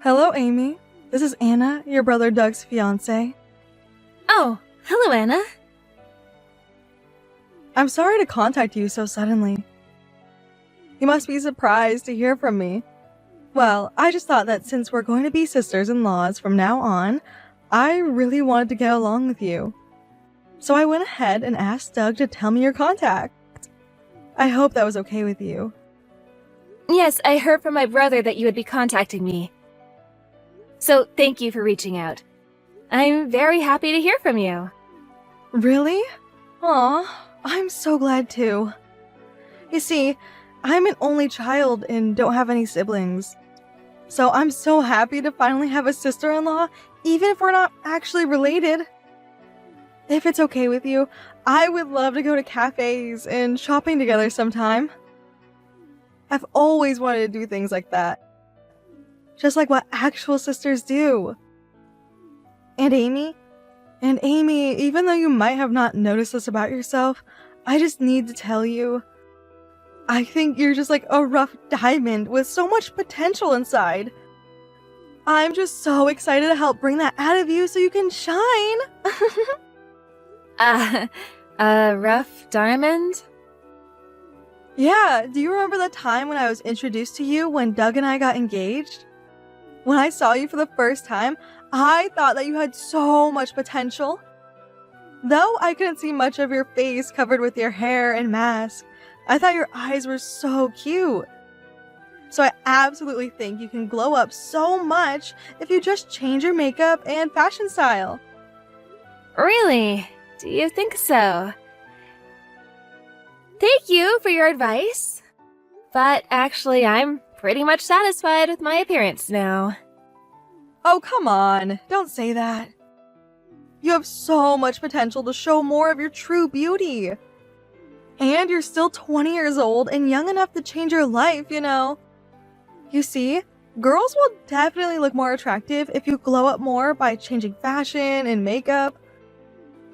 Hello, Amy. This is Anna, your brother Doug's fiancée. Oh, hello, Anna. I'm sorry to contact you so suddenly. You must be surprised to hear from me. Well, I just thought that since we're going to be sisters-in-laws from now on, I really wanted to get along with you. So I went ahead and asked Doug to tell me your contact. I hope that was okay with you. Yes, I heard from my brother that you would be contacting me. So thank you for reaching out. I'm very happy to hear from you. Really? Aw, I'm so glad too. You see, I'm an only child and don't have any siblings. So I'm so happy to finally have a sister-in-law, even if we're not actually related. If it's okay with you, I would love to go to cafes and shopping together sometime. I've always wanted to do things like that. Just like what actual sisters do. And Amy, even though you might have not noticed this about yourself, I just need to tell you, I think you're just like a rough diamond with so much potential inside. I'm just so excited to help bring that out of you so you can shine. A rough diamond? Yeah, do you remember the time when I was introduced to you when Doug and I got engaged? When I saw you for the first time, I thought that you had so much potential. Though I couldn't see much of your face covered with your hair and mask, I thought your eyes were so cute. So I absolutely think you can glow up so much if you just change your makeup and fashion style. Really? Do you think so? Thank you for your advice. But actually, I'm pretty much satisfied with my appearance now. Oh, come on. Don't say that. You have so much potential to show more of your true beauty. And you're still 20 years old and young enough to change your life, you know. You see, girls will definitely look more attractive if you glow up more by changing fashion and makeup.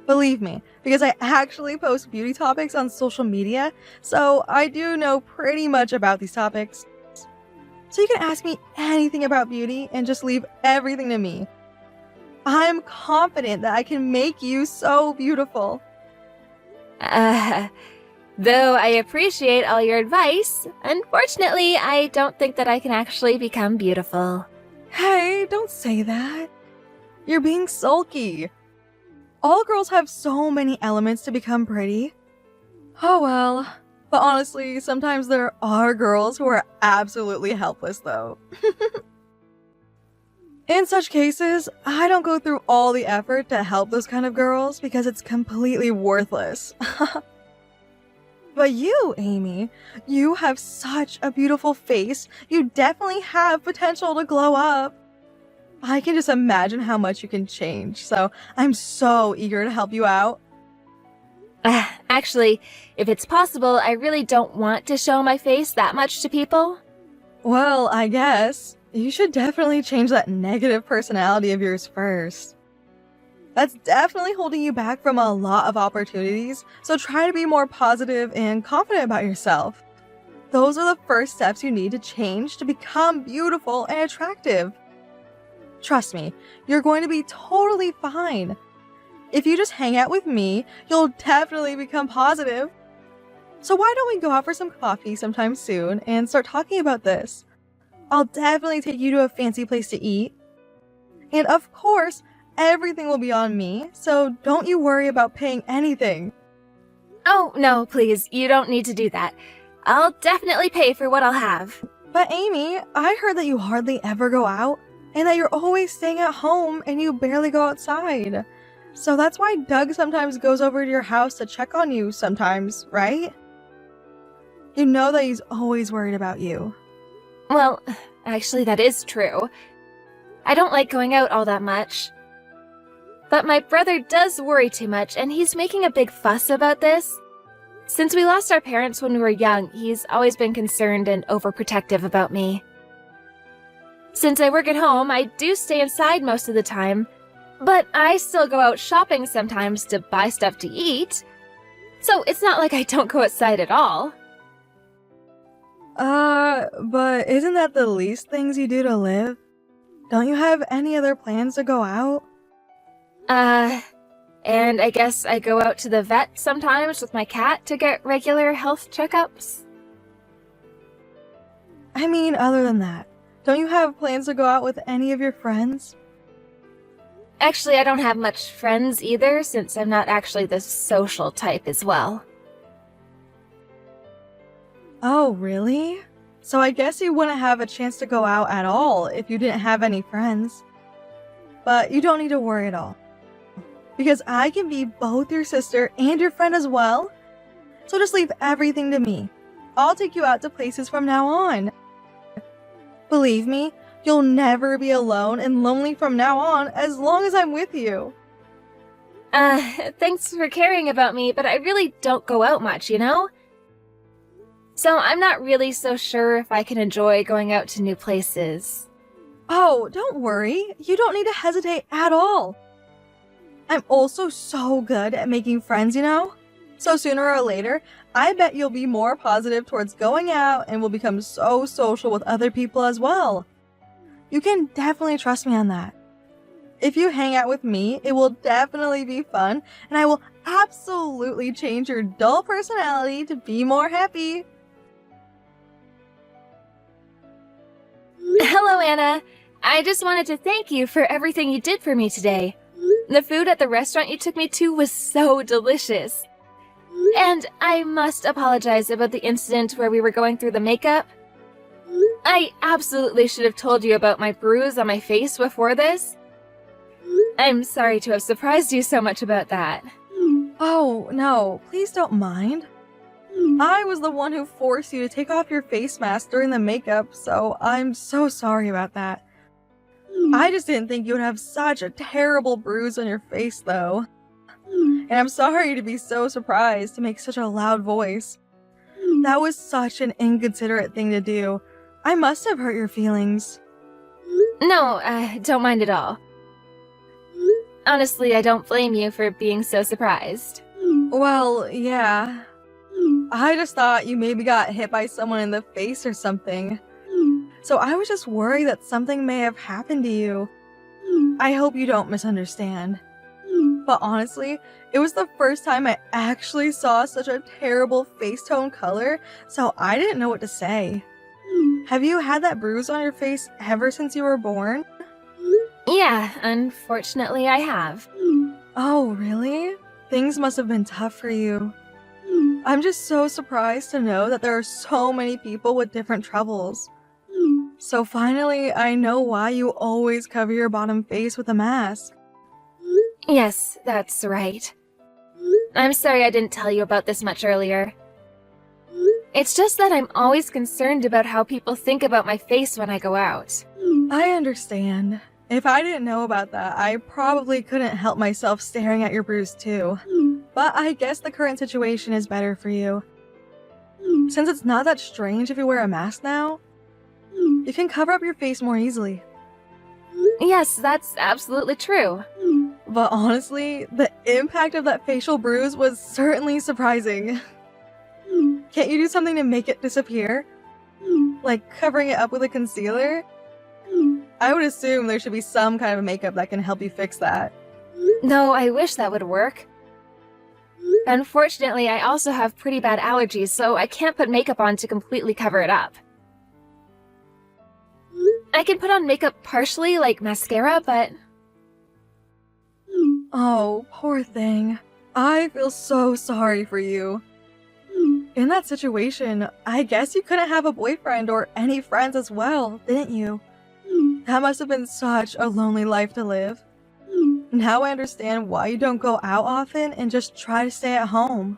Believe me, because I actually post beauty topics on social media, so I do know pretty much about these topics. So you can ask me anything about beauty and just leave everything to me. I'm confident that I can make you so beautiful. Though I appreciate all your advice, unfortunately, I don't think that I can actually become beautiful. Hey, don't say that. You're being sulky. All girls have so many elements to become pretty. Oh well. But honestly, sometimes there are girls who are absolutely helpless though. In such cases, I don't go through all the effort to help those kind of girls because it's completely worthless. But you, Amy, you have such a beautiful face. You definitely have potential to glow up. I can just imagine how much you can change, so I'm so eager to help you out. Actually, if it's possible, I really don't want to show my face that much to people. Well, I guess you should definitely change that negative personality of yours first. That's definitely holding you back from a lot of opportunities, so try to be more positive and confident about yourself. Those are the first steps you need to change to become beautiful and attractive. Trust me, you're going to be totally fine. If you just hang out with me, you'll definitely become positive. So why don't we go out for some coffee sometime soon and start talking about this? I'll definitely take you to a fancy place to eat. And of course, everything will be on me, so don't you worry about paying anything. Oh, no, please, you don't need to do that. I'll definitely pay for what I'll have. But Amy, I heard that you hardly ever go out, and that you're always staying at home and you barely go outside. So that's why Doug sometimes goes over to your house to check on you sometimes, right? You know that he's always worried about you. Well, actually that is true. I don't like going out all that much. But my brother does worry too much, and he's making a big fuss about this. Since we lost our parents when we were young, he's always been concerned and overprotective about me. Since I work at home, I do stay inside most of the time, but I still go out shopping sometimes to buy stuff to eat. So it's not like I don't go outside at all. But isn't that the least things you do to live? don't you have any other plans to go out? And I guess I go out to the vet sometimes with my cat to get regular health checkups. I mean, other than that, don't you have plans to go out with any of your friends? Actually, I don't have much friends either, since I'm not actually the social type as well. Oh, really? So I guess you wouldn't have a chance to go out at all if you didn't have any friends. But you don't need to worry at all, because I can be both your sister and your friend as well. So just leave everything to me. I'll take you out to places from now on. Believe me, you'll never be alone and lonely from now on as long as I'm with you. Thanks for caring about me, but I really don't go out much, you know? So I'm not really so sure if I can enjoy going out to new places. Oh, don't worry. You don't need to hesitate at all. I'm also so good at making friends, you know? So sooner or later, I bet you'll be more positive towards going out and will become so social with other people as well. You can definitely trust me on that. If you hang out with me, it will definitely be fun, and I will absolutely change your dull personality to be more happy. Hello, Anna. I just wanted to thank you for everything you did for me today. The food at the restaurant you took me to was so delicious. And I must apologize about the incident where we were going through the makeup. I absolutely should have told you about my bruise on my face before this. I'm sorry to have surprised you so much about that. Oh, no, please don't mind. I was the one who forced you to take off your face mask during the makeup, so I'm so sorry about that. I just didn't think you would have such a terrible bruise on your face, though. And I'm sorry to be so surprised to make such a loud voice. That was such an inconsiderate thing to do. I must have hurt your feelings. No, don't mind at all. Honestly, I don't blame you for being so surprised. Well, yeah. I just thought you maybe got hit by someone in the face or something. So I was just worried that something may have happened to you. I hope you don't misunderstand. But honestly, it was the first time I actually saw such a terrible face tone color, so I didn't know what to say. Have you had that bruise on your face ever since you were born? Yeah, unfortunately I have. Oh, really? Things must have been tough for you. I'm just so surprised to know that there are so many people with different troubles. So finally, I know why you always cover your bottom face with a mask. Yes, that's right. I'm sorry I didn't tell you about this much earlier. It's just that I'm always concerned about how people think about my face when I go out. I understand. If I didn't know about that, I probably couldn't help myself staring at your bruise too. But I guess the current situation is better for you. Since it's not that strange if you wear a mask now, you can cover up your face more easily. Yes, that's absolutely true. But honestly, the impact of that facial bruise was certainly surprising. Can't you do something to make it disappear? Like covering it up with a concealer? I would assume there should be some kind of makeup that can help you fix that. No, I wish that would work. Unfortunately, I also have pretty bad allergies, so I can't put makeup on to completely cover it up. I can put on makeup partially, like mascara, but... Oh, poor thing. I feel so sorry for you. In that situation, I guess you couldn't have a boyfriend or any friends as well, didn't you? That must have been such a lonely life to live. Now I understand why you don't go out often and just try to stay at home.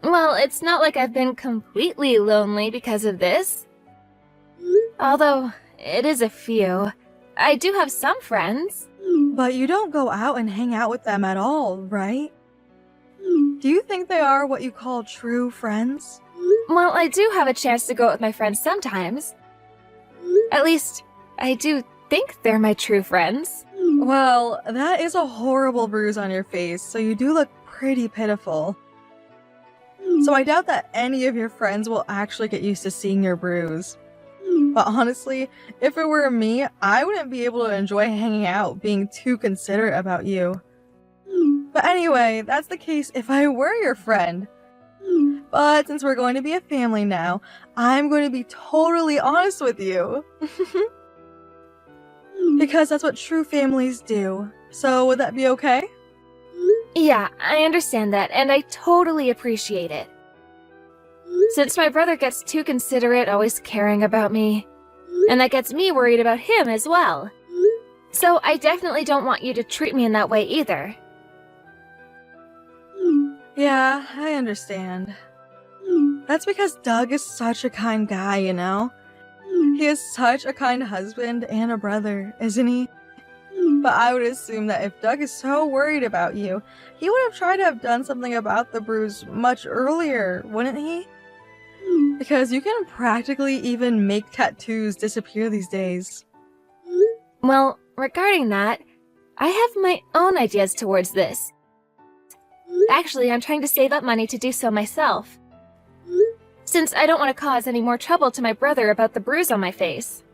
Well, it's not like I've been completely lonely because of this. Although, it is a few. I do have some friends. But you don't go out and hang out with them at all, right? Do you think they are what you call true friends? Well, I do have a chance to go out with my friends sometimes. At least, I do think they're my true friends. Well, that is a horrible bruise on your face, so you do look pretty pitiful. So I doubt that any of your friends will actually get used to seeing your bruise. But honestly, if it were me, I wouldn't be able to enjoy hanging out being too considerate about you. But anyway, that's the case if I were your friend. But since we're going to be a family now, I'm going to be totally honest with you. Because that's what true families do. So would that be okay? Yeah, I understand that, and I totally appreciate it. Since my brother gets too considerate, always caring about me, and that gets me worried about him as well. So I definitely don't want you to treat me in that way either. Yeah, I understand. That's because Doug is such a kind guy, you know? He is such a kind husband and a brother, isn't he? But I would assume that if Doug is so worried about you, he would have tried to have done something about the bruise much earlier, wouldn't he? Because you can practically even make tattoos disappear these days. Well, regarding that, I have my own ideas towards this. Actually, I'm trying to save up money to do so myself, since I don't want to cause any more trouble to my brother about the bruise on my face.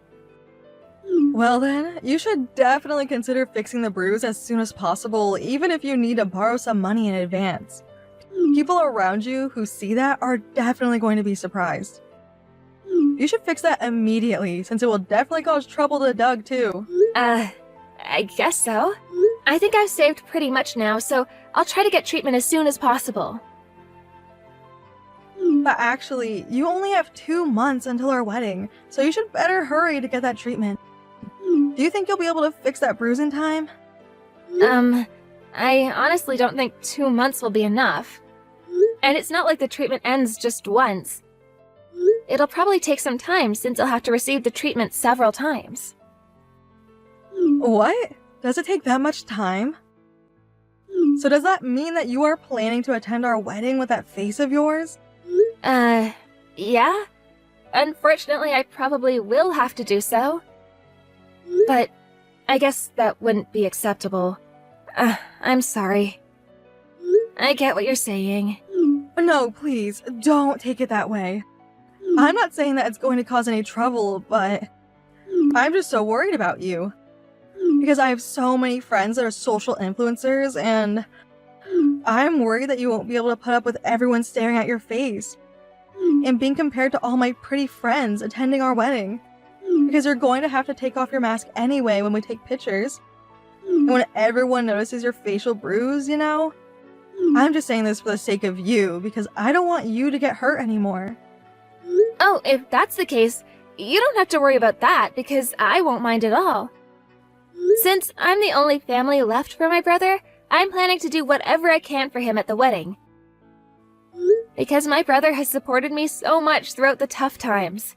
Well then, you should definitely consider fixing the bruise as soon as possible, even if you need to borrow some money in advance. People around you who see that are definitely going to be surprised. You should fix that immediately, since it will definitely cause trouble to Doug too. I guess so. I think I've saved pretty much now, so I'll try to get treatment as soon as possible. But actually, you only have 2 months until our wedding, so you should better hurry to get that treatment. Do you think you'll be able to fix that bruise in time? I honestly don't think 2 months will be enough. And it's not like the treatment ends just once. It'll probably take some time since I'll have to receive the treatment several times. What? Does it take that much time? So does that mean that you are planning to attend our wedding with that face of yours? Yeah? Unfortunately, I probably will have to do so. But I guess that wouldn't be acceptable. I'm sorry. I get what you're saying. No, please, don't take it that way. I'm not saying that it's going to cause any trouble, but I'm just so worried about you. Because I have so many friends that are social influencers, and I'm worried that you won't be able to put up with everyone staring at your face and being compared to all my pretty friends attending our wedding. Because you're going to have to take off your mask anyway when we take pictures. And when everyone notices your facial bruise, you know? I'm just saying this for the sake of you, because I don't want you to get hurt anymore. Oh, if that's the case, you don't have to worry about that, because I won't mind at all. Since I'm the only family left for my brother, I'm planning to do whatever I can for him at the wedding. Because my brother has supported me so much throughout the tough times.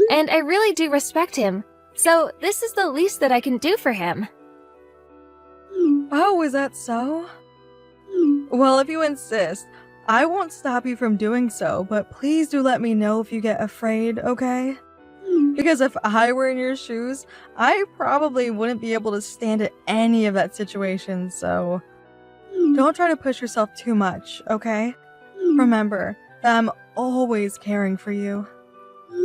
And I really do respect him, so this is the least that I can do for him. Oh, is that so? Well, if you insist, I won't stop you from doing so, but please do let me know if you get afraid, okay? Because if I were in your shoes, I probably wouldn't be able to stand at any of that situation, so don't try to push yourself too much, okay? Remember that I'm always caring for you.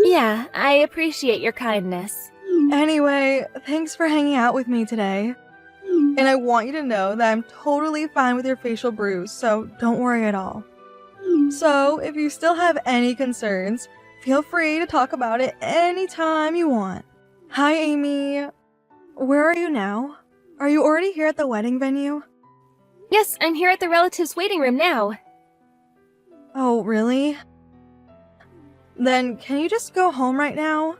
Yeah, I appreciate your kindness. Anyway, thanks for hanging out with me today. And I want you to know that I'm totally fine with your facial bruise, so don't worry at all. So, if you still have any concerns, feel free to talk about it anytime you want. Hi, Amy. Where are you now? Are you already here at the wedding venue? Yes, I'm here at the relatives' waiting room now. Oh, really? Then can you just go home right now?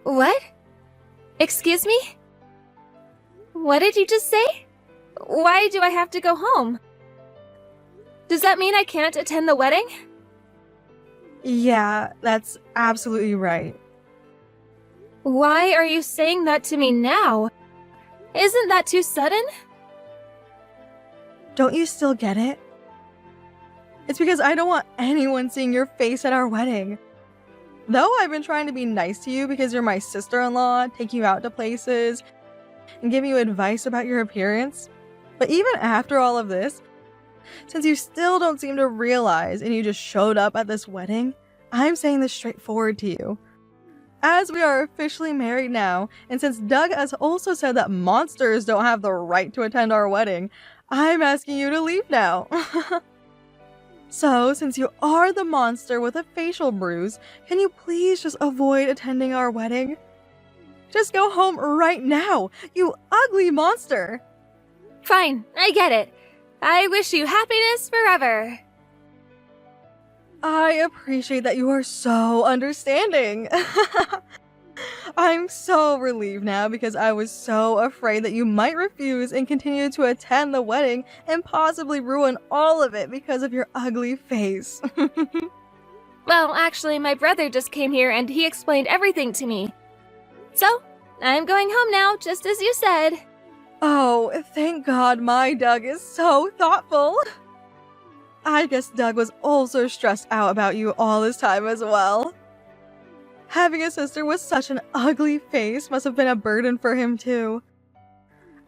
What? Excuse me? What did you just say? Why do I have to go home? Does that mean I can't attend the wedding? Yeah, that's absolutely right. Why are you saying that to me now? Isn't that too sudden? Don't you still get it? It's because I don't want anyone seeing your face at our wedding. Though I've been trying to be nice to you because you're my sister-in-law, take you out to places, and give you advice about your appearance. But even after all of this, since you still don't seem to realize and you just showed up at this wedding, I'm saying this straightforward to you. As we are officially married now, and since Doug has also said that monsters don't have the right to attend our wedding, I'm asking you to leave now. So, since you are the monster with a facial bruise, can you please just avoid attending our wedding? Just go home right now, you ugly monster! Fine, I get it. I wish you happiness forever. I appreciate that you are so understanding. I'm so relieved now because I was so afraid that you might refuse and continue to attend the wedding and possibly ruin all of it because of your ugly face. Well, actually, my brother just came here and he explained everything to me. So, I'm going home now, just as you said. Oh, thank God my Doug is so thoughtful. I guess Doug was also stressed out about you all this time as well. Having a sister with such an ugly face must have been a burden for him too.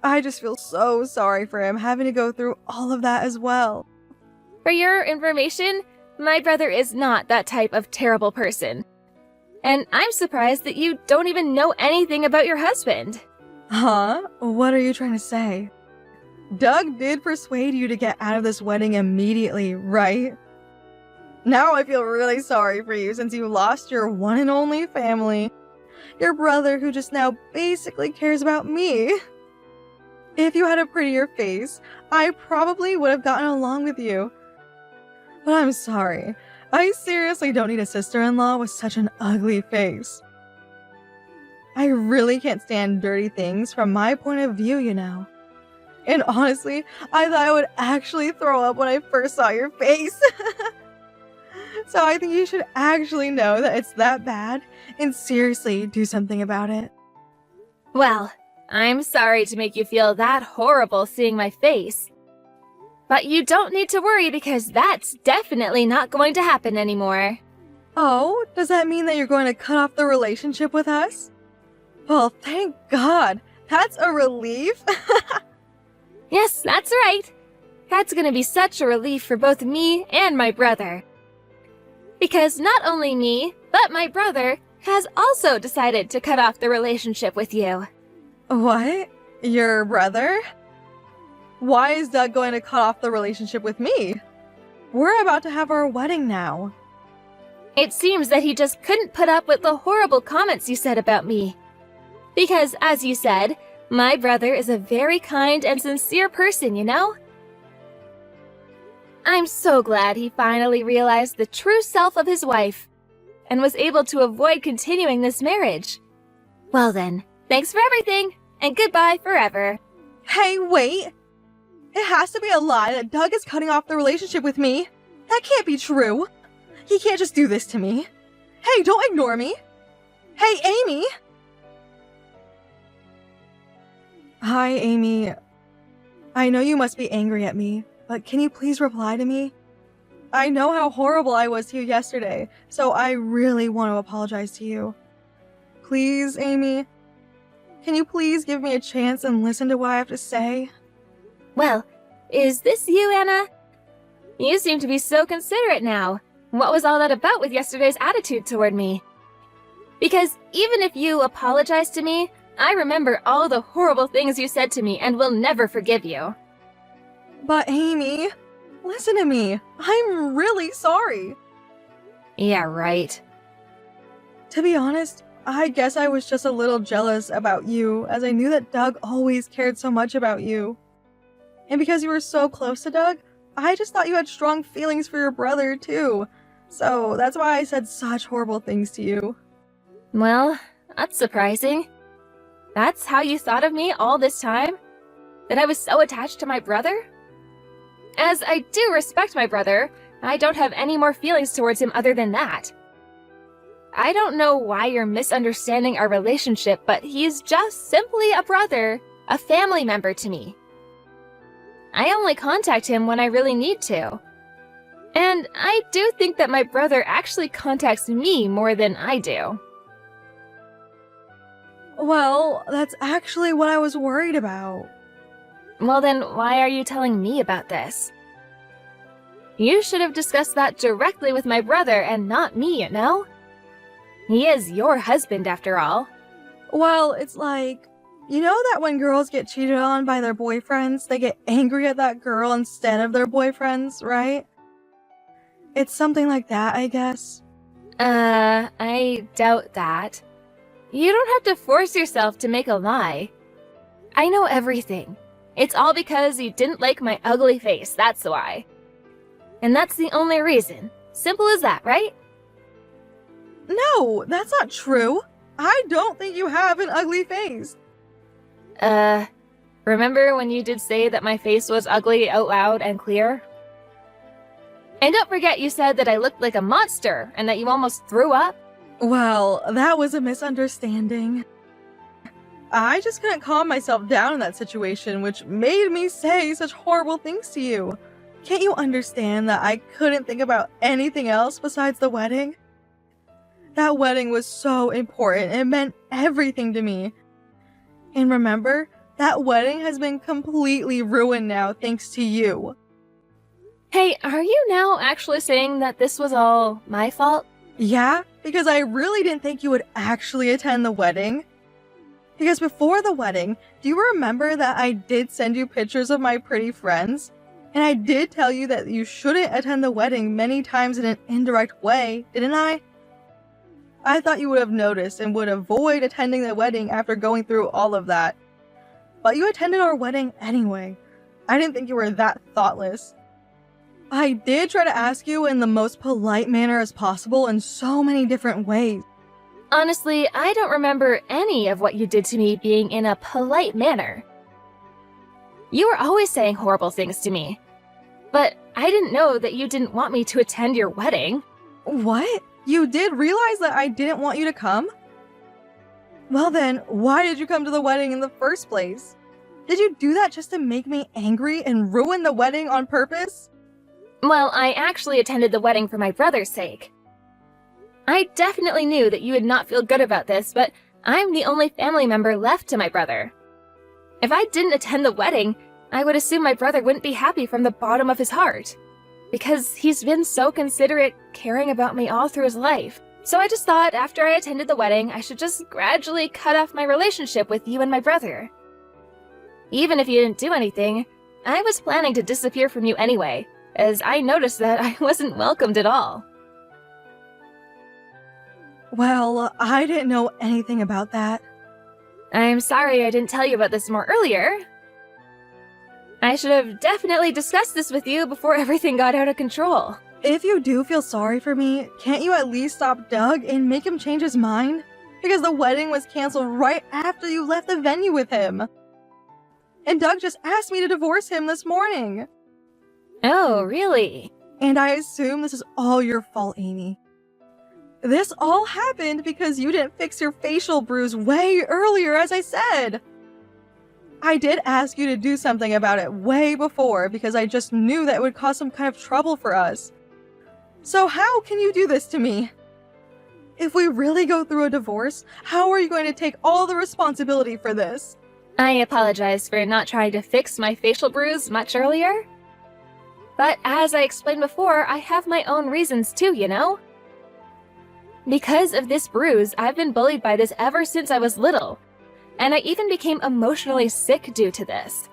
I just feel so sorry for him having to go through all of that as well. For your information, my brother is not that type of terrible person. And I'm surprised that you don't even know anything about your husband. Huh? What are you trying to say? Doug did persuade you to get out of this wedding immediately, right? Now I feel really sorry for you since you lost your one and only family. Your brother who just now basically cares about me. If you had a prettier face, I probably would have gotten along with you. But I'm sorry. I seriously don't need a sister-in-law with such an ugly face. I really can't stand dirty things from my point of view, you know. And honestly, I thought I would actually throw up when I first saw your face. So I think you should actually know that it's that bad and seriously do something about it. Well, I'm sorry to make you feel that horrible seeing my face. But you don't need to worry because that's definitely not going to happen anymore. Oh, does that mean that you're going to cut off the relationship with us? Well, thank God. That's a relief. Yes, that's right. That's gonna be such a relief for both me and my brother. Because not only me, but my brother has also decided to cut off the relationship with you. What? Your brother? Why is Doug going to cut off the relationship with me? We're about to have our wedding now. It seems that he just couldn't put up with the horrible comments you said about me. Because, as you said, my brother is a very kind and sincere person, you know? I'm so glad he finally realized the true self of his wife and was able to avoid continuing this marriage. Well then, thanks for everything, and goodbye forever. Hey, wait! It has to be a lie that Doug is cutting off the relationship with me. That can't be true. He can't just do this to me. Hey, don't ignore me. Hey, Amy! Hi, Amy. I know you must be angry at me, but can you please reply to me? I know how horrible I was to you yesterday, so I really want to apologize to you. Please, Amy? Can you please give me a chance and listen to what I have to say? Well, is this you, Anna? You seem to be so considerate now. What was all that about with yesterday's attitude toward me? Because even if you apologize to me, I remember all the horrible things you said to me and will never forgive you. But Amy, listen to me. I'm really sorry. Yeah, right. To be honest, I guess I was just a little jealous about you, as I knew that Doug always cared so much about you. And because you were so close to Doug, I just thought you had strong feelings for your brother, too. So that's why I said such horrible things to you. Well, that's surprising. That's how you thought of me all this time? That I was so attached to my brother? As I do respect my brother, I don't have any more feelings towards him other than that. I don't know why you're misunderstanding our relationship, but he's just simply a brother, a family member to me. I only contact him when I really need to. And I do think that my brother actually contacts me more than I do. Well, that's actually what I was worried about. Well then, why are you telling me about this? You should have discussed that directly with my brother and not me, you know? He is your husband, after all. Well, it's like, you know that when girls get cheated on by their boyfriends, they get angry at that girl instead of their boyfriends, right? It's something like that, I guess. I doubt that. You don't have to force yourself to make a lie. I know everything. It's all because you didn't like my ugly face, that's why. And that's the only reason. Simple as that, right? No, that's not true. I don't think you have an ugly face. Remember when you did say that my face was ugly out loud and clear? And don't forget you said that I looked like a monster and that you almost threw up? Well, that was a misunderstanding. I just couldn't calm myself down in that situation, which made me say such horrible things to you. Can't you understand that I couldn't think about anything else besides the wedding? That wedding was so important. It meant everything to me. And remember, that wedding has been completely ruined now thanks to you. Hey, are you now actually saying that this was all my fault? Yeah, because I really didn't think you would actually attend the wedding. Because before the wedding, do you remember that I did send you pictures of my pretty friends? And I did tell you that you shouldn't attend the wedding many times in an indirect way, didn't I? I thought you would have noticed and would avoid attending the wedding after going through all of that. But you attended our wedding anyway. I didn't think you were that thoughtless. I did try to ask you in the most polite manner as possible in so many different ways. Honestly, I don't remember any of what you did to me being in a polite manner. You were always saying horrible things to me. But I didn't know that you didn't want me to attend your wedding. What? You did realize that I didn't want you to come? Well then, why did you come to the wedding in the first place? Did you do that just to make me angry and ruin the wedding on purpose? Well, I actually attended the wedding for my brother's sake. I definitely knew that you would not feel good about this, but I'm the only family member left to my brother. If I didn't attend the wedding, I would assume my brother wouldn't be happy from the bottom of his heart. Because he's been so considerate, caring about me all through his life. So I just thought after I attended the wedding, I should just gradually cut off my relationship with you and my brother. Even if you didn't do anything, I was planning to disappear from you anyway, as I noticed that I wasn't welcomed at all. Well, I didn't know anything about that. I'm sorry I didn't tell you about this more earlier. I should have definitely discussed this with you before everything got out of control. If you do feel sorry for me, can't you at least stop Doug and make him change his mind? Because the wedding was canceled right after you left the venue with him. And Doug just asked me to divorce him this morning. Oh, really? And I assume this is all your fault, Amy. This all happened because you didn't fix your facial bruise way earlier, as I said. I did ask you to do something about it way before because I just knew that it would cause some kind of trouble for us. So how can you do this to me? If we really go through a divorce, how are you going to take all the responsibility for this? I apologize for not trying to fix my facial bruise much earlier. But as I explained before, I have my own reasons too, you know? Because of this bruise, I've been bullied by this ever since I was little. And I even became emotionally sick due to this.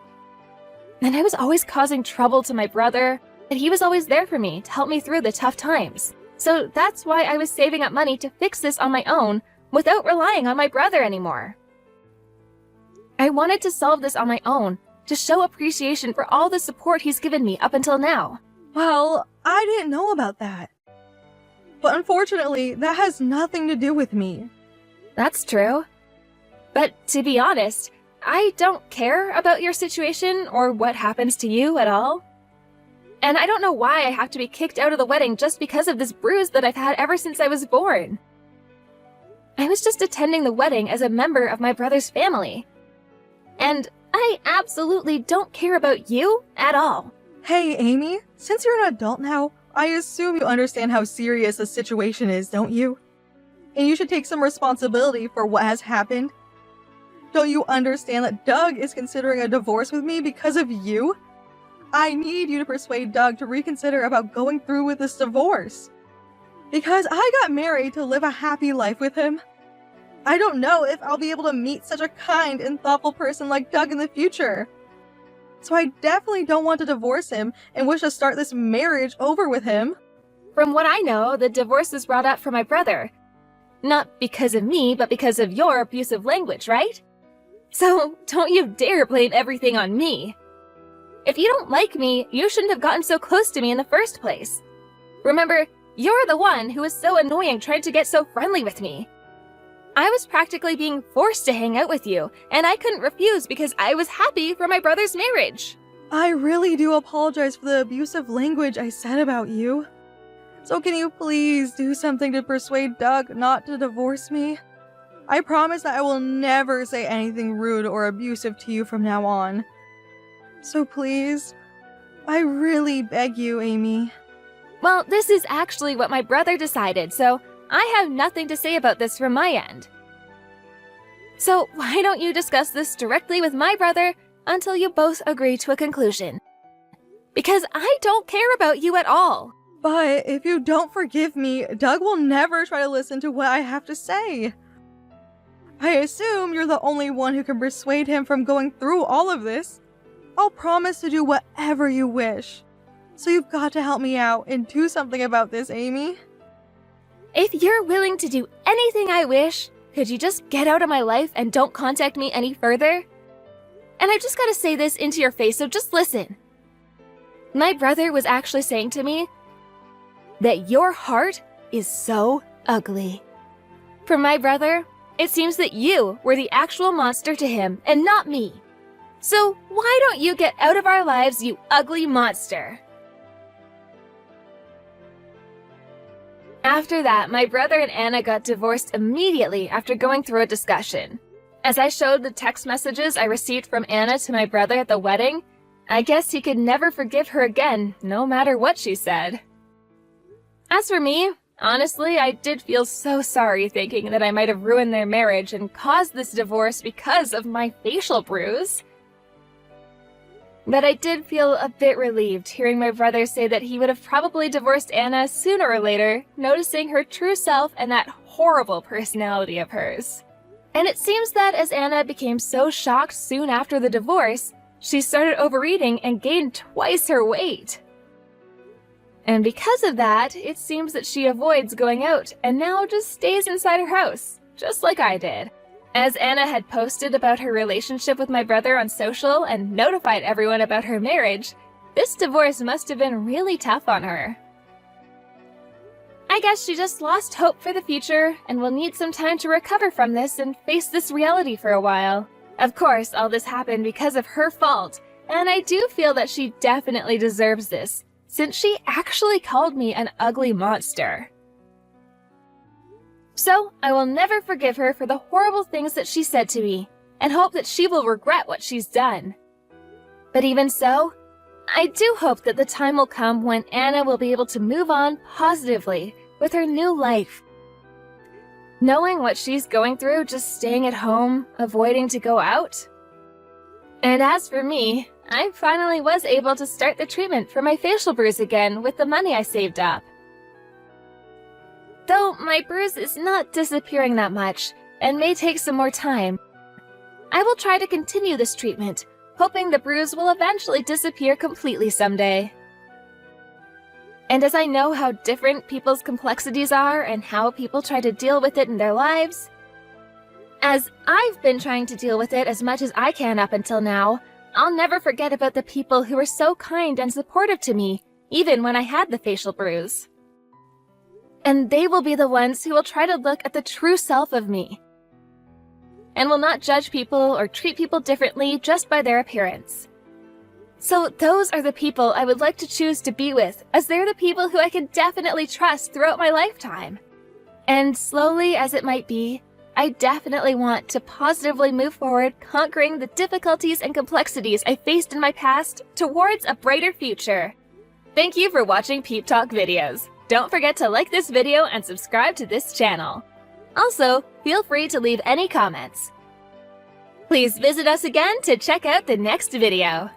And I was always causing trouble to my brother, and he was always there for me to help me through the tough times. So that's why I was saving up money to fix this on my own without relying on my brother anymore. I wanted to solve this on my own to show appreciation for all the support he's given me up until now. Well, I didn't know about that. But unfortunately, that has nothing to do with me. That's true. But to be honest, I don't care about your situation or what happens to you at all. And I don't know why I have to be kicked out of the wedding just because of this bruise that I've had ever since I was born. I was just attending the wedding as a member of my brother's family. And I absolutely don't care about you at all. Hey, Amy, since you're an adult now, I assume you understand how serious the situation is, don't you? And you should take some responsibility for what has happened. Don't you understand that Doug is considering a divorce with me because of you? I need you to persuade Doug to reconsider about going through with this divorce. Because I got married to live a happy life with him. I don't know if I'll be able to meet such a kind and thoughtful person like Doug in the future. So I definitely don't want to divorce him and wish to start this marriage over with him. From what I know, the divorce was brought up for my brother. Not because of me, but because of your abusive language, right? So don't you dare blame everything on me. If you don't like me, you shouldn't have gotten so close to me in the first place. Remember, you're the one who was so annoying trying to get so friendly with me. I was practically being forced to hang out with you, and I couldn't refuse because I was happy for my brother's marriage. I really do apologize for the abusive language I said about you. So can you please do something to persuade Doug not to divorce me? I promise that I will never say anything rude or abusive to you from now on. So please, I really beg you, Amy. Well, this is actually what my brother decided, so I have nothing to say about this from my end. So why don't you discuss this directly with my brother until you both agree to a conclusion? Because I don't care about you at all. But if you don't forgive me, Doug will never try to listen to what I have to say. I assume you're the only one who can persuade him from going through all of this. I'll promise to do whatever you wish. So you've got to help me out and do something about this, Amy. If you're willing to do anything I wish, could you just get out of my life and don't contact me any further? And I've just got to say this into your face, so just listen. My brother was actually saying to me that your heart is so ugly. For my brother, it seems that you were the actual monster to him and not me. So why don't you get out of our lives, you ugly monster? After that, my brother and Anna got divorced immediately after going through a discussion. As I showed the text messages I received from Anna to my brother at the wedding, I guess he could never forgive her again, no matter what she said. As for me, honestly, I did feel so sorry thinking that I might have ruined their marriage and caused this divorce because of my facial bruise. But I did feel a bit relieved hearing my brother say that he would have probably divorced Anna sooner or later, noticing her true self and that horrible personality of hers. And it seems that as Anna became so shocked soon after the divorce, she started overeating and gained twice her weight. And because of that, it seems that she avoids going out and now just stays inside her house, just like I did. As Anna had posted about her relationship with my brother on social and notified everyone about her marriage, this divorce must have been really tough on her. I guess she just lost hope for the future and will need some time to recover from this and face this reality for a while. Of course, all this happened because of her fault, and I do feel that she definitely deserves this, since she actually called me an ugly monster. So, I will never forgive her for the horrible things that she said to me, and hope that she will regret what she's done. But even so, I do hope that the time will come when Anna will be able to move on positively with her new life. Knowing what she's going through, just staying at home, avoiding to go out. And as for me, I finally was able to start the treatment for my facial bruise again with the money I saved up. Though my bruise is not disappearing that much, and may take some more time, I will try to continue this treatment, hoping the bruise will eventually disappear completely someday. And as I know how different people's complexities are and how people try to deal with it in their lives, as I've been trying to deal with it as much as I can up until now, I'll never forget about the people who were so kind and supportive to me, even when I had the facial bruise. And they will be the ones who will try to look at the true self of me, and will not judge people or treat people differently just by their appearance. So those are the people I would like to choose to be with, as they're the people who I can definitely trust throughout my lifetime. And slowly as it might be, I definitely want to positively move forward, conquering the difficulties and complexities I faced in my past towards a brighter future. Thank you for watching Peep Talk videos. Don't forget to like this video and subscribe to this channel. Also, feel free to leave any comments. Please visit us again to check out the next video.